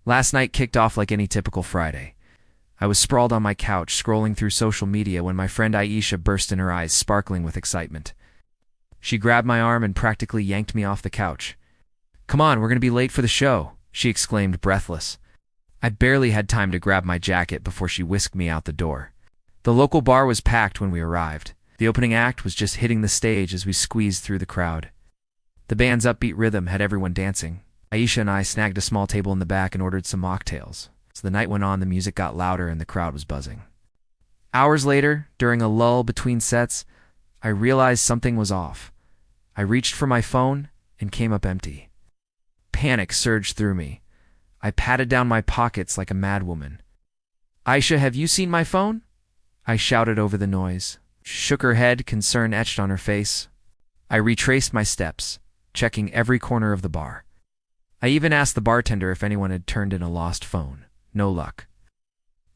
Last night kicked off like any typical Friday. I was sprawled on my couch, scrolling through social media when my friend Aisha burst in, her eyes sparkling with excitement. She grabbed my arm and practically yanked me off the couch. "Come on, we're going to be late for the show," she exclaimed, breathless. I barely had time to grab my jacket before she whisked me out the door. The local bar was packed when we arrived. The opening act was just hitting the stage as we squeezed through the crowd. The band's upbeat rhythm had everyone dancing. Aisha and I snagged a small table in the back and ordered some mocktails. As the night went on, the music got louder and the crowd was buzzing. Hours later, during a lull between sets, I realized something was off. I reached for my phone and came up empty. Panic surged through me. I patted down my pockets like a madwoman. "Aisha, have you seen my phone?" I shouted over the noise. She shook her head, concern etched on her face. I retraced my steps, checking every corner of the bar. I even asked the bartender if anyone had turned in a lost phone. No luck.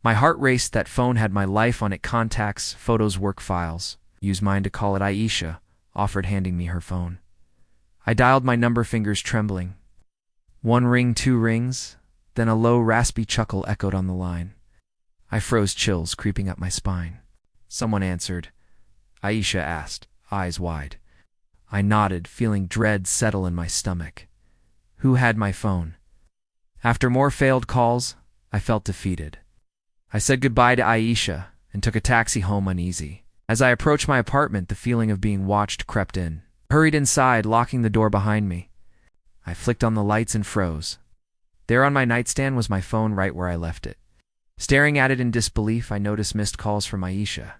My heart raced. That phone had my life on it: contacts, photos, work files. Use mine to call it. Aisha offered, handing me her phone. I dialed my number, fingers trembling. One ring, two rings, then a low, raspy chuckle echoed on the line. I froze, chills creeping up my spine. "Someone answered?" Aisha asked, eyes wide. I nodded, feeling dread settle in my stomach. Who had my phone? After more failed calls, I felt defeated. I said goodbye to Aisha and took a taxi home, uneasy. As I approached my apartment, the feeling of being watched crept in. I hurried inside, locking the door behind me. I flicked on the lights and froze. There on my nightstand was my phone, right where I left it. Staring at it in disbelief, I noticed missed calls from Aisha.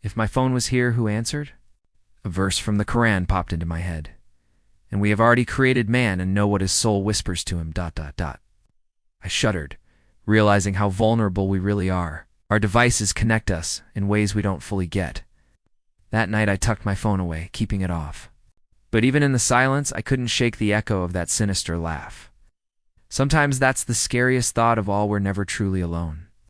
If my phone was here, who answered? A verse from the Quran popped into my head. "And we have already created man and know what his soul whispers to him, ... I shuddered, realizing how vulnerable we really are. Our devices connect us in ways we don't fully get. That night I tucked my phone away, keeping it off. But even in the silence, I couldn't shake the echo of that sinister laugh. Sometimes that's the scariest thought of all: we're never truly alone.